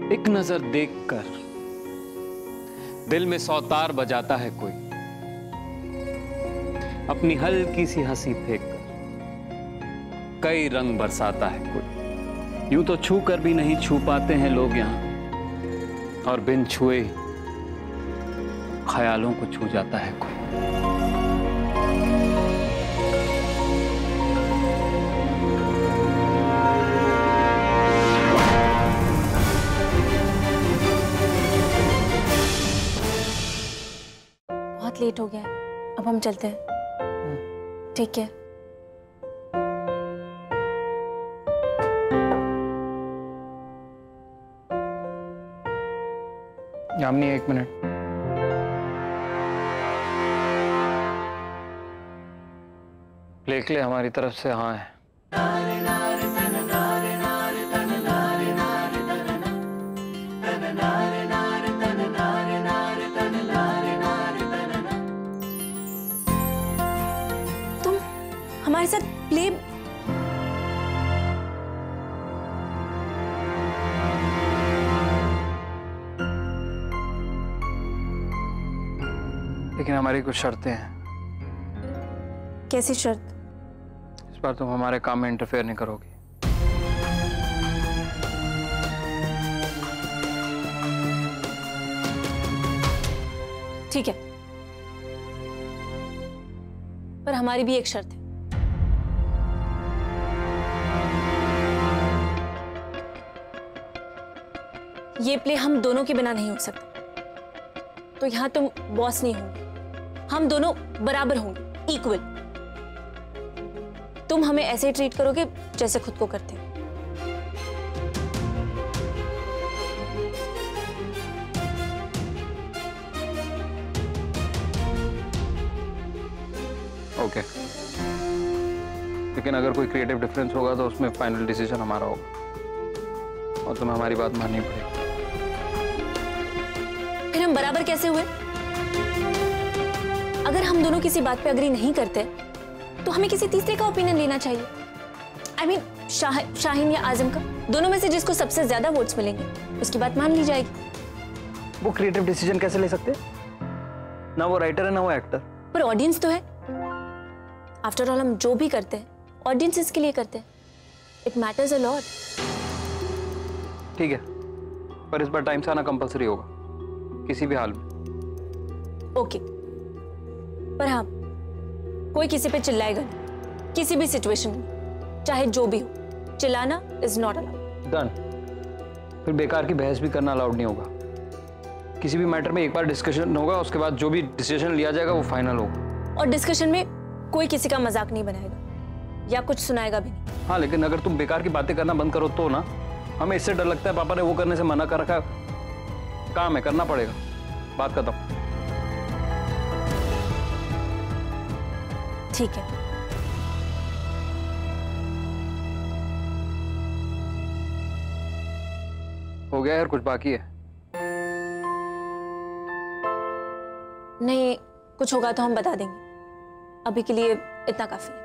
एक नजर देखकर दिल में सौतार बजाता है कोई, अपनी हल्की सी हंसी फेंक कर कई रंग बरसाता है कोई। यूं तो छू कर भी नहीं छू पाते हैं लोग यहां, और बिन छुए ख्यालों को छू जाता है कोई। बहुत लेट हो गया है, अब हम चलते हैं। ठीक है। यामिनी, 1 मिनट। लिख ले, हमारी तरफ से हाँ है। तुम हमारे साथ प्ले लेकिन हमारी कुछ शर्तें हैं। कैसी शर्त? इस बार तुम हमारे काम में इंटरफेयर नहीं करोगी। ठीक है, पर हमारी भी एक शर्त है। ये प्ले हम दोनों के बिना नहीं हो सकता। तो यहां तुम बॉस नहीं होंगे, हम दोनों बराबर होंगे, इक्वल। तुम हमें ऐसे ट्रीट करोगे जैसे खुद को करते हो। ओके। लेकिन अगर कोई क्रिएटिव डिफरेंस होगा तो उसमें फाइनल डिसीजन हमारा होगा, और तुम्हें हमारी बात माननी पड़ेगी। फिर हम बराबर कैसे हुए? अगर हम दोनों किसी बात पे अग्री नहीं करते तो हमें किसी तीसरे का ओपिनियन लेना चाहिए। I mean, शाहीन या आजम का, दोनों में से जिसको सबसे ज्यादा वोट्स मिलेंगे उसकी बात मान ली जाएगी। वो क्रिएटिव डिसीजन कैसे ले सकते? ना वो राइटर है ना वो एक्टर। पर ऑडियंस तो है। आफ्टर ऑल हम जो भी करते हैं ऑडियंस इसके लिए करते हैं। It matters a lot. ठीक है, पर इस बार टाइम से आना कंपलसरी होगा किसी भी हाल में। ओके, पर हाँ, कोई किसी पे चिल्लाएगा नहीं किसी भी सिचुएशन में, चाहे जो भी हो। चिल्लाना इज नॉट अलाउड। डन। फिर बेकार की बहस भी करना अलाउड नहीं होगा। किसी भी मैटर में एक बार डिस्कशन होगा, उसके बाद जो भी डिसीजन लिया जाएगा वो फाइनल होगा। और डिस्कशन में कोई किसी का मजाक नहीं बनाएगा या कुछ सुनाएगा भी नहीं। हाँ, लेकिन अगर तुम बेकार की बातें करना बंद करो तो ना, हमें इससे डर लगता है पापा ने वो करने से मना कर रखा। काम है, करना पड़ेगा। बात खत्म। ठीक है। हो गया यार, कुछ बाकी है? नहीं, कुछ होगा तो हम बता देंगे। अभी के लिए इतना काफी है।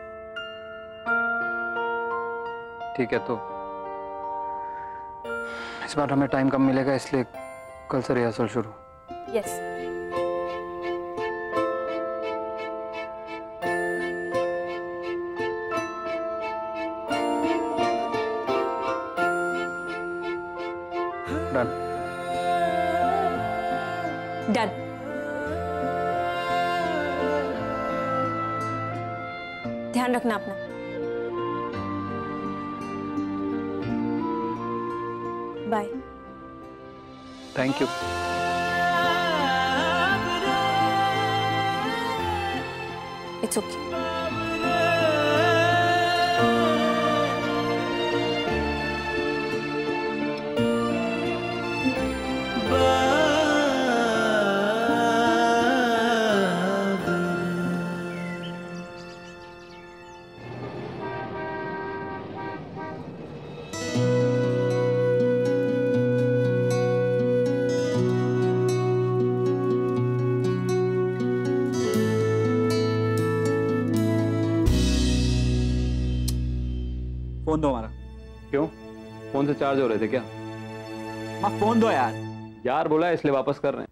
ठीक है, तो इस बार हमें टाइम कम मिलेगा, इसलिए कल से रिहर्सल शुरू। यस। डन। डन। ध्यान रखना अपना। Bye. Thank you. It's okay. Phone दो हमारा। क्यों? फोन से चार्ज हो रहे थे क्या? हाँ फोन दो यार। यार बोला है इसलिए वापस कर रहे हैं।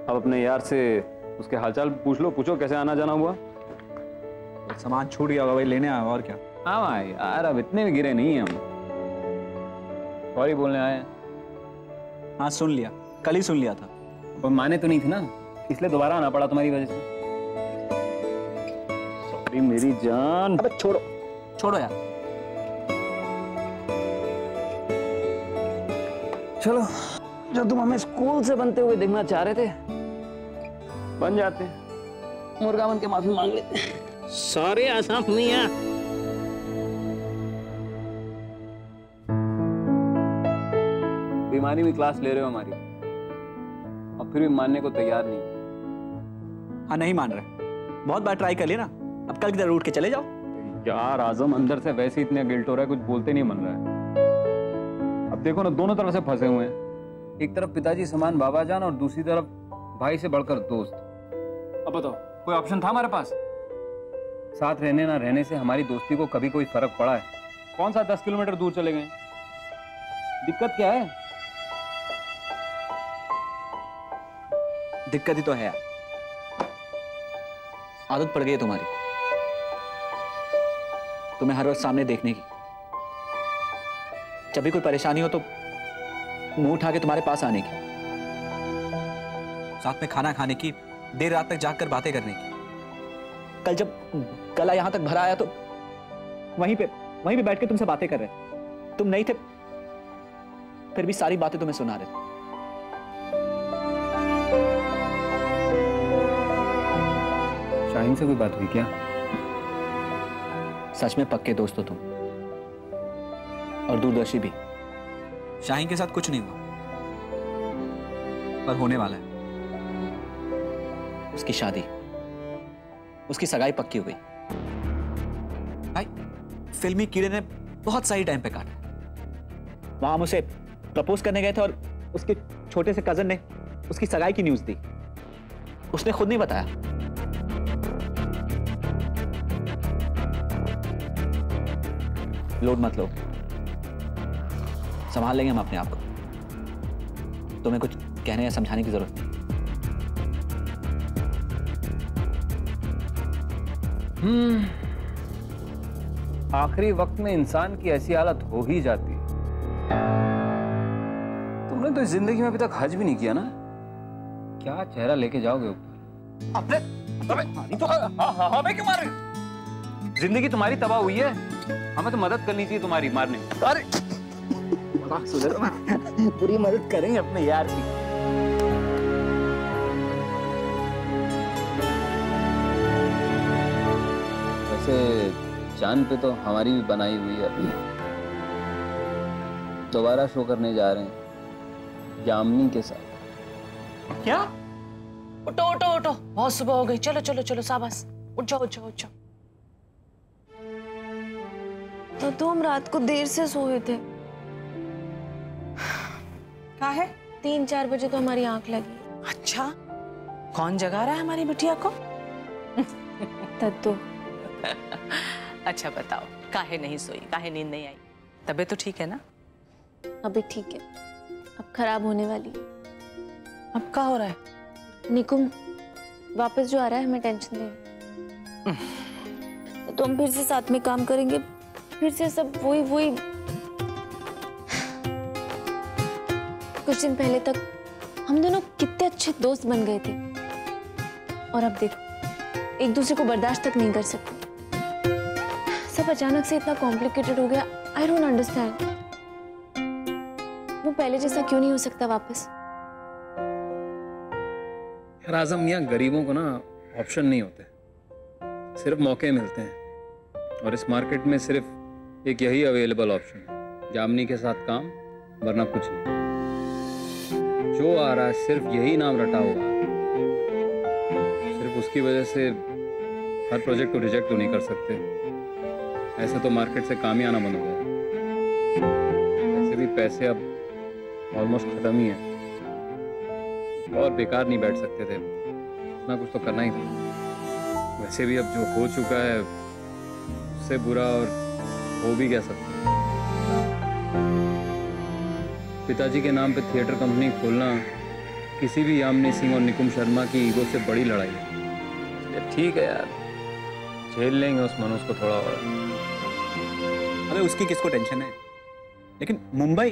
अब अपने यार से उसके हालचाल पूछो कैसे आना जाना हुआ। सामान छूट गया होगा भाई, लेने आया और क्या। हाँ भाई यार, अब इतने भी गिरे नहीं हैं हम। सॉरी बोलने आए हैं। हाँ सुन लिया, कल ही सुन लिया था। पर माने तो नहीं थे ना, इसलिए दोबारा आना पड़ा तुम्हारी वजह से। सॉरी मेरी जान। अबे छोड़ो छोड़ो यार। चलो, जो तुम हमें स्कूल से बनते हुए देखना चाह रहे थे, बन जाते। मुर्गा बन के माफी मांग लेते। सॉरी आसाम मियां। बीमारी में क्लास ले रहे हो हमारी, अब फिर भी मानने को तैयार नहीं। हाँ नहीं मान रहे, बहुत बार ट्राई कर लिया ना, अब कल की तरह उठ के चले जाओ। यार आजम अंदर से वैसे ही इतने गिल्ट हो रहा है, कुछ बोलते नहीं मन रहा है। अब देखो ना, दोनों तरफ से फंसे हुए हैं। एक तरफ पिताजी समान बाबा जान और दूसरी तरफ भाई से बढ़कर दोस्त। अब बताओ कोई ऑप्शन था हमारे पास? साथ रहने ना रहने से हमारी दोस्ती को कभी कोई फर्क पड़ा है? कौन सा 10 किलोमीटर दूर चले गए? दिक्कत क्या है? दिक्कत ही तो है यार, आदत पड़ गई है तुम्हारी, तुम्हें हर वक्त सामने देखने की। जब भी कोई परेशानी हो तो मुंह उठा के तुम्हारे पास आने की, साथ में खाना खाने की, देर रात तक जागकर बातें करने की। कल जब गला यहां तक भरा आया तो वहीं पे बैठ के तुमसे बातें कर रहे। तुम नहीं थे, फिर भी सारी बातें तुम्हें सुना रहे थे। शाहीन से कोई बात हुई क्या? सच में पक्के दोस्त हो तुम, और दूरदर्शी भी। शाहीन के साथ कुछ नहीं हुआ, पर होने वाला है। उसकी शादी, उसकी सगाई पक्की हो गई। भाई फिल्मी कीड़े ने बहुत सही टाइम पे काटा। वहां हम उसे प्रपोज करने गए थे और उसके छोटे से कजन ने उसकी सगाई की न्यूज दी। उसने खुद नहीं बताया। लोड मत लो, संभाल लेंगे हम अपने आप को। तुम्हें कुछ कहने या समझाने की जरूरत नहीं। आखिरी वक्त में इंसान की ऐसी हालत हो ही जाती है। तुमने तो इस जिंदगी में अभी तक हज भी नहीं किया ना? क्या चेहरा लेके जाओगे ऊपर? अबे तो हमें क्यों मार रहे हो? जिंदगी तुम्हारी तबाह हुई है, हमें तो मदद करनी चाहिए तुम्हारी मारने में। अरे सुधरो ना, पूरी मदद करेंगे अपने यार की। वैसे जान पे तो हमारी भी बनाई हुई है। अभी दोबारा शो करने जा रहे हैं यामिनी के साथ। क्या? उठो उठो उठो, बहुत सुबह हो गई। चलो चलो चलो, शाबाश, उठ जाओ उठ जाओ उठ जाओ। तो हम रात को देर से सोए थे। क्या है? 3-4 बजे तो हमारी आंख लगी। अच्छा, कौन जगा रहा है हमारी बिटिया को? तत्तो। अच्छा बताओ, काहे नहीं सोई, काहे नींद नहीं आई? तबीयत तो ठीक है ना? अभी ठीक है, अब खराब होने वाली है। अब क्या हो रहा है? निकुम वापस जो आ रहा है हमें टेंशन दे। तो हम फिर से साथ में काम करेंगे, फिर से सब वही। कुछ दिन पहले तक हम दोनों कितने अच्छे दोस्त बन गए थे, और अब देखो एक दूसरे को बर्दाश्त तक नहीं कर सकते। सब अचानक से इतना कॉम्प्लिकेटेड हो गया। I don't understand. वो पहले जैसा क्यों नहीं हो सकता वापस? यार आजम, यहाँ गरीबों को ना ऑप्शन नहीं होते, सिर्फ मौके मिलते हैं। और इस मार्केट में सिर्फ एक यही अवेलेबल ऑप्शन है, यामिनी के साथ काम, वरना कुछ नहीं। जो आ रहा है सिर्फ यही नाम रटा हुआ, सिर्फ उसकी वजह से हर प्रोजेक्ट को रिजेक्ट तो नहीं कर सकते। ऐसे तो मार्केट से काम ही आना बंद हो गया। वैसे भी पैसे अब ऑलमोस्ट खत्म ही है, और बेकार नहीं बैठ सकते थे, इतना कुछ तो करना ही था। वैसे भी अब जो हो चुका है उससे बुरा और हो भी क्या सकता है। पिताजी के नाम पे थिएटर कंपनी खोलना किसी भी यामिनी सिंह और निकुम शर्मा की ईगो से बड़ी लड़ाई है। ये ठीक है यार, झेल लेंगे उस मनुष्य को थोड़ा और। अबे उसकी किसको टेंशन है, लेकिन मुंबई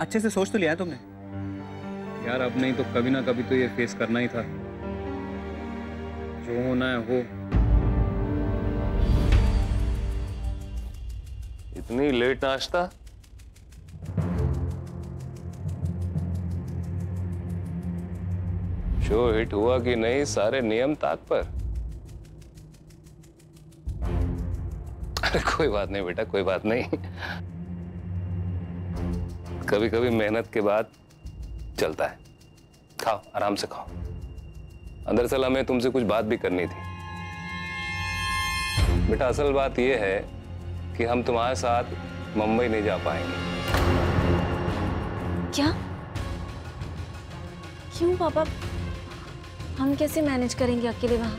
अच्छे से सोच तो लिया है तुमने। यार अब नहीं तो कभी ना कभी तो ये फेस करना ही था, जो होना है हो। इतनी लेट नाश्ता? शो हिट हुआ कि नहीं सारे नियम ताक पर? अरे कोई बात नहीं बेटा, कोई बात नहीं। कभी कभी मेहनत के बाद चलता है। खाओ, आराम से खाओ। दरअसल हमें तुमसे कुछ बात भी करनी थी बेटा। असल बात यह है कि हम तुम्हारे साथ मुंबई नहीं जा पाएंगे। क्या? क्यों पापा? हम कैसे मैनेज करेंगे अकेले वहां?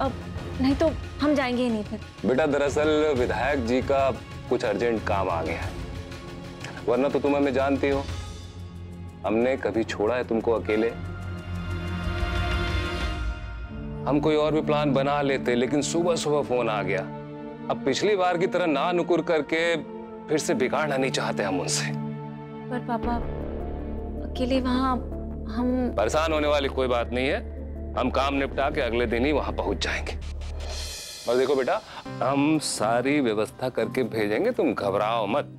अब नहीं तो हम जाएंगे ही नहीं फिर। बेटा दरअसल विधायक जी का कुछ अर्जेंट काम आ गया है, वरना तो तुम हमें जानती हो, हमने कभी छोड़ा है तुमको अकेले? हम कोई और भी प्लान बना लेते, लेकिन सुबह सुबह फोन आ गया। अब पिछली बार की तरह ना नुकुर करके फिर से बिगाड़ना नहीं चाहते हम उनसे। पर पापा अकेले वहां हम... परेशान होने वाली कोई बात नहीं है, हम काम निपटा के अगले दिन ही वहां पहुंच जाएंगे। और देखो बेटा, हम सारी व्यवस्था करके भेजेंगे, तुम घबराओ मत।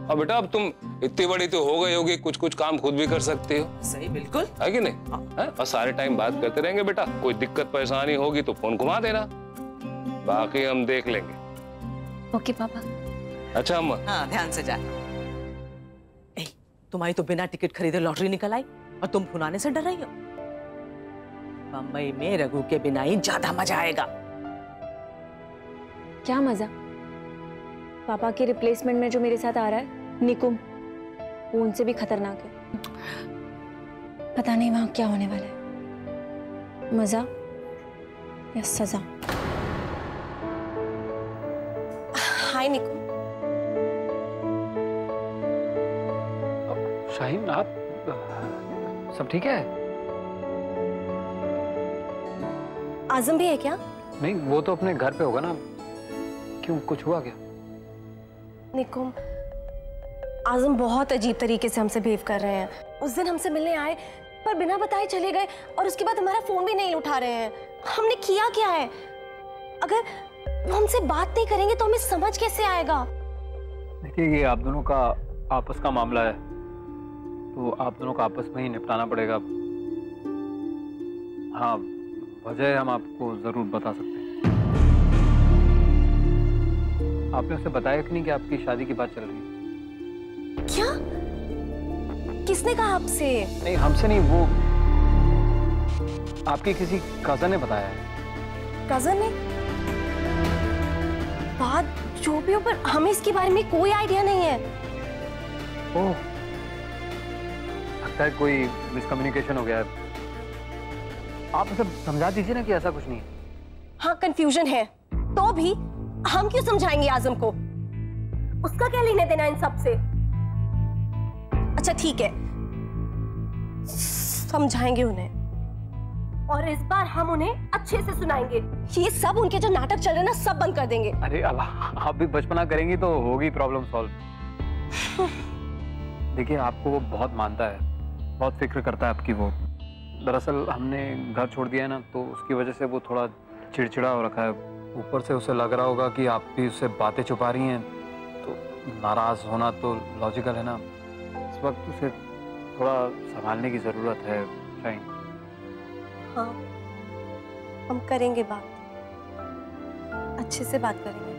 और बेटा अब तुम इतनी बड़ी तो हो गई होगी, कुछ कुछ काम खुद भी कर सकती हो। सही, बिल्कुल है कि नहीं? है? और सारे टाइम बात करते रहेंगे बेटा। कोई दिक्कत परेशानी होगी तो फोन घुमा देना, बाकी हम देख लेंगे। ओके पापा। अच्छा अम्मा? हाँ, ध्यान से जा। तुम्हारी तो बिना टिकट खरीदे लॉटरी निकल आई और तुम भुनाने से डर रही हो। मुंबई में रघु के बिना ही ज्यादा मजा आएगा। क्या मजा? पापा के रिप्लेसमेंट में जो मेरे साथ आ रहा है निकुम, वो उनसे भी खतरनाक है। पता नहीं वहां क्या होने वाला है, मजा या सजा। हाय निकुम। शाहीन, आप सब ठीक है? आजम भी है क्या? नहीं, वो तो अपने घर पे होगा ना। क्यों, कुछ हुआ क्या? निकुम, आजम बहुत अजीब तरीके से हमसे बिहेव कर रहे हैं। उस दिन हमसे मिलने आए पर बिना बताए चले गए, और उसके बाद हमारा फोन भी नहीं उठा रहे हैं। हमने किया क्या है? अगर वो हमसे बात नहीं करेंगे तो हमें समझ कैसे आएगा? देखिए, ये आप दोनों का आपस का मामला है, तो आप दोनों को आपस में ही निपटाना पड़ेगा। हाँ, वजह हम आपको जरूर बता सकते हैं। आपने उसे बताया कि नहीं कि आपकी शादी की बात चल रही है? क्या? किसने कहा आपसे? नहीं, हमसे नहीं, वो आपके किसी कजन ने बताया है। कजन ने? बात जो भी हो, पर हमें इसके बारे में कोई आइडिया नहीं है। ओह, लगता है कोई मिसकम्युनिकेशन हो गया है। आप उसे समझा दीजिए ना कि ऐसा कुछ नहीं है। हाँ, कंफ्यूजन है, तो भी हम क्यों समझाएंगे आजम को? उसका क्या लेने देना इन सब से? अच्छा ठीक है, समझाएंगे उन्हें, और इस बार हम उन्हें अच्छे से सुनाएंगे। ये सब उनके जो नाटक चल रहे हैं ना, सब बंद कर देंगे। अरे अब आप भी बचपना करेंगी तो होगी प्रॉब्लम सॉल्व। देखिए, आपको वो बहुत मानता है, बहुत फिक्र करता है आपकी। वो दरअसल हमने घर छोड़ दिया है ना, तो उसकी वजह से वो थोड़ा चिड़चिड़ा हो रखा है। ऊपर से उसे लग रहा होगा कि आप भी उससे बातें छुपा रही हैं, तो नाराज होना तो लॉजिकल है ना। इस वक्त उसे थोड़ा संभालने की जरूरत है शाहीन। हाँ, हम करेंगे बात, अच्छे से बात करेंगे,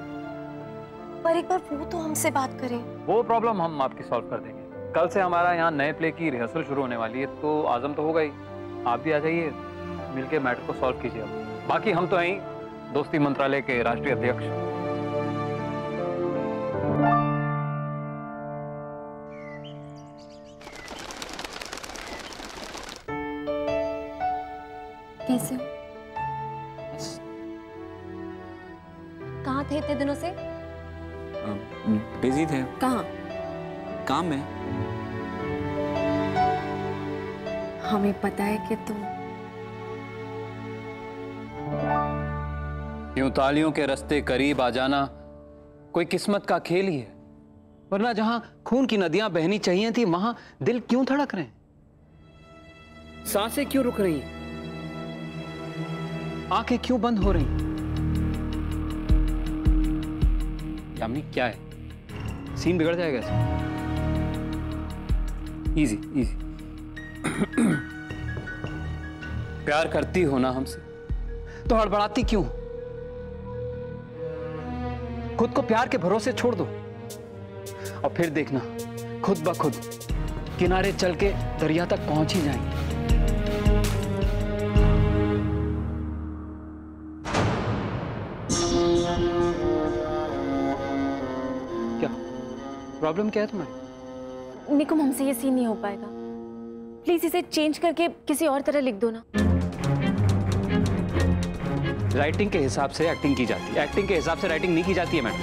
पर एक बार वो तो हमसे बात करें। वो प्रॉब्लम हम आपकी सॉल्व कर देंगे। कल से हमारा यहाँ नए प्ले की रिहर्सल शुरू होने वाली है, तो आजम तो होगा ही, आप भी आ जाइए, मिलके मैटर को सॉल्व कीजिए। अब बाकी हम तो यहीं दोस्ती मंत्रालय के राष्ट्रीय अध्यक्ष। कैसे हो? कहाँ थे इतने दिनों से? बिजी थे। कहाँ? काम में। हमें पता है कि तुम यूं तालियों के रास्ते करीब आ जाना कोई किस्मत का खेल ही है, वरना जहां खून की नदियां बहनी चाहिए थी वहां दिल क्यों धड़क रहे हैं, सांसें क्यों रुक रही हैं, आंखें क्यों बंद हो रही हैं? यामिनी क्या है, सीन बिगड़ जाएगा ऐसे। Easy easy. प्यार करती हो ना हमसे तो हड़बड़ाती क्यों? खुद को प्यार के भरोसे छोड़ दो और फिर देखना खुद ब खुद किनारे चल के दरिया तक पहुंच ही जाएंगे। क्या प्रॉब्लम क्या है तुम्हारी? निकुम, हमसे ये सीन नहीं हो पाएगा। प्लीज इसे चेंज करके किसी और तरह लिख दो ना। राइटिंग के हिसाब से एक्टिंग की जाती है, एक्टिंग के हिसाब से राइटिंग नहीं की जाती है मैडम।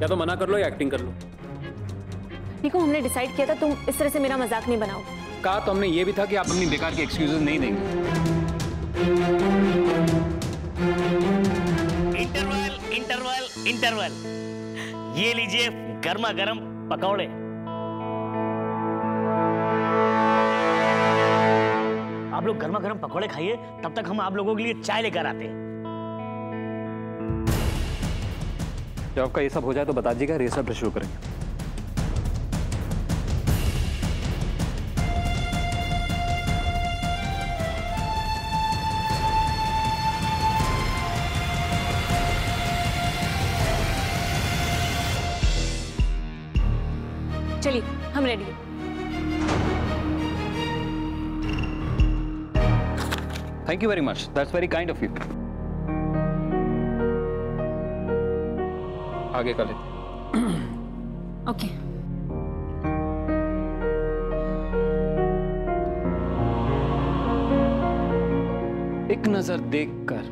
या तो मना कर लो या एक्टिंग कर लो। निकुम, हमने डिसाइड किया था तुम इस तरह से मेरा मजाक नहीं बनाओ। कहा तो हमने ये भी था कि आप अपनी बेकार के एक्सक्यूजेस नहीं देंगे। इंटरवल इंटरवल इंटरवल, ये लीजिए गर्मा गर्म पकौड़े। आप लोग गर्मा गर्म पकौड़े खाइए, तब तक हम आप लोगों के लिए चाय लेकर आते हैं। जब आपका ये सब हो जाए तो बता दीजिएगा, रिहर्सल फिर शुरू करेंगे। चलिए हम रेडी हैं। Thank you very much, that's very kind of you. आगे कर लेते हैं। ओके। एक नजर देखकर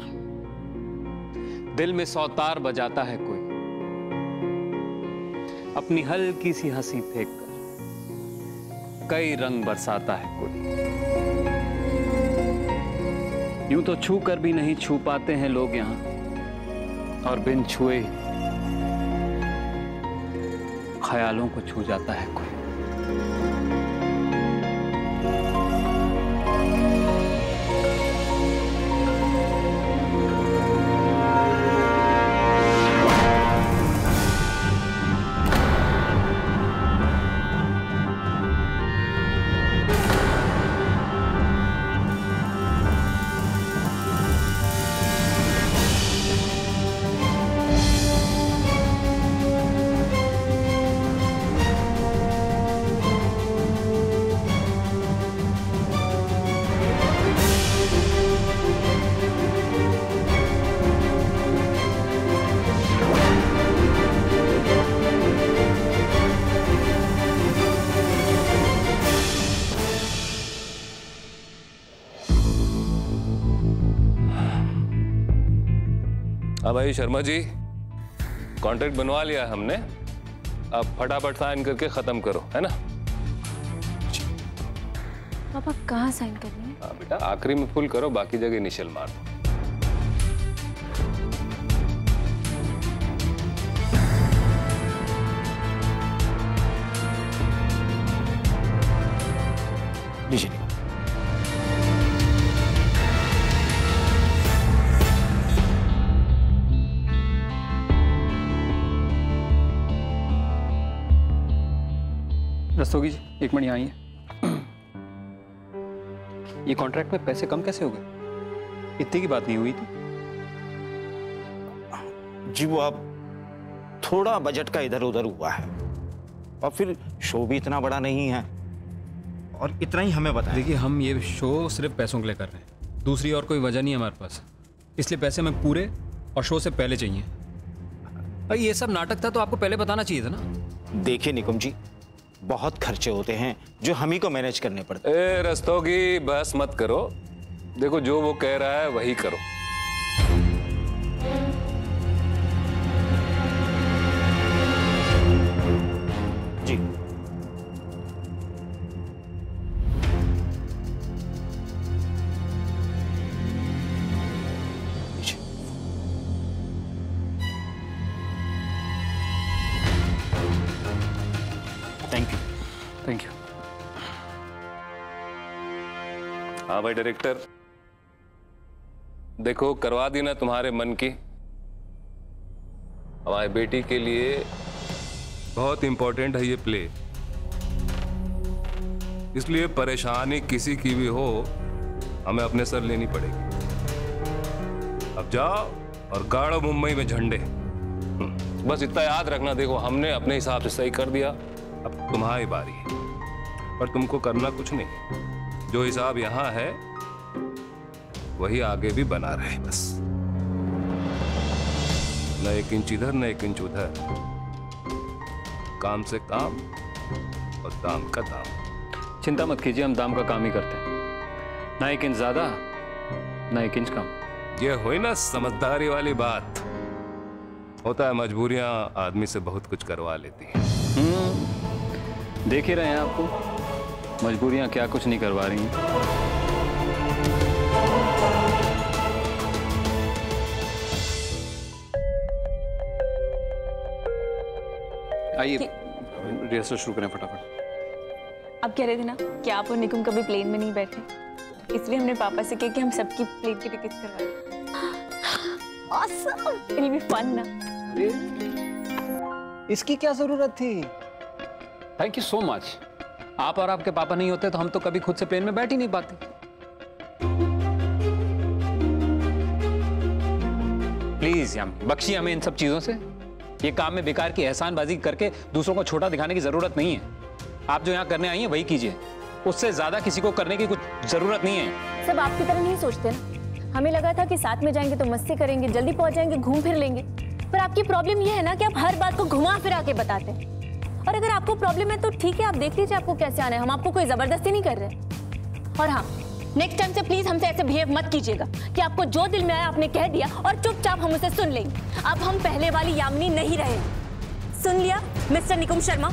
दिल में 100 तार बजाता है कोई, अपनी हल्की सी हंसी फेंक कर कई रंग बरसाता है कोई। यूं तो छू कर भी नहीं छू पाते हैं लोग यहां, और बिन छुए ख्यालों को छू जाता है कोई। हाँ भाई शर्मा जी, कॉन्ट्रैक्ट बनवा लिया हमने, अब फटाफट साइन करके खत्म करो, है ना? पापा कहाँ साइन करनी है? हाँ बेटा, आखिरी में फुल करो, बाकी जगह इनिशियल मार दो। लीजिए। रस्तोगी जी, एक मिनट यहाँ आइए। ये कॉन्ट्रैक्ट में पैसे कम कैसे हो गए? इतनी की बात नहीं हुई थी। जी वो अब थोड़ा बजट का इधर उधर हुआ है, और फिर शो भी इतना बड़ा नहीं है, और इतना ही हमें बताया। देखिए, हम ये शो सिर्फ पैसों के लिए कर रहे हैं, दूसरी और कोई वजह नहीं है हमारे पास, इसलिए पैसे हमें पूरे और शो से पहले चाहिए। भाई ये सब नाटक था तो आपको पहले बताना चाहिए था ना। देखिए निकुम जी, बहुत खर्चे होते हैं जो हम ही को मैनेज करने पड़ते। ए रस्तोगी, बस मत करो, देखो जो वो कह रहा है वही करो। Thank you. Thank you. हाँ भाई डायरेक्टर, देखो करवा दी ना तुम्हारे मन की। हमारी बेटी के लिए बहुत इंपॉर्टेंट है ये प्ले, इसलिए परेशानी किसी की भी हो हमें अपने सर लेनी पड़ेगी। अब जाओ और गाड़ो मुंबई में झंडे। बस इतना याद रखना, देखो हमने अपने हिसाब से सही कर दिया, अब तुम्हारी बारी है। पर तुमको करना कुछ नहीं, जो हिसाब यहां है वही आगे भी बना रहे बस। न एक इंच इधर न एक इंच उधर, काम से काम और दाम का दाम। चिंता मत कीजिए, हम दाम का काम ही करते हैं। ना एक इंच ज्यादा ना एक इंच कम। ये हुई ना समझदारी वाली बात। होता है मजबूरियां आदमी से बहुत कुछ करवा लेती हैं। देख ही रहे हैं आपको, मजबूरियां क्या कुछ नहीं करवा रही हैं। आइए रिहर्सल शुरू करें फटाफट। आप कह रहे थे ना कि आप और निकुम कभी प्लेन में नहीं बैठे, इसलिए हमने पापा से कहा कि हम सबकी प्लेन की टिकट करवा दें। Awesome! It'll be fun ना। इसकी क्या जरूरत थी? Thank you so much. आप और आपके पापा नहीं होते तो हम तो कभी खुद से प्लेन में बैठ ही नहीं पाते। प्लीज यामी, बख्शिए हमें इन सब चीजों से। ये काम में बेकार की एहसानबाजी करके दूसरों को छोटा दिखाने की जरूरत नहीं है। आप जो यहाँ करने आई हैं वही कीजिए, उससे ज्यादा किसी को करने की कुछ जरूरत नहीं है। सब आपकी तरह नहीं सोचते ना। हमें लगा था कि साथ में जाएंगे तो मस्ती करेंगे, जल्दी पहुंच जाएंगे, घूम फिर लेंगे। पर आपकी प्रॉब्लम ये है ना कि आप हर बात को घुमा फिरा के बताते हैं। और अगर आपको प्रॉब्लम है तो ठीक है, आप देख लीजिए आपको कैसे आना है। हम आपको कोई जबरदस्ती नहीं कर रहे। और हाँ, नेक्स्ट टाइम से प्लीज हमसे ऐसे बिहेव मत कीजिएगा कि आपको जो दिल में आया आपने कह दिया और चुपचाप हम उसे सुन लेंगे। अब हम पहले वाली यामिनी नहीं रहे। सुन लिया मिस्टर निकुम शर्मा?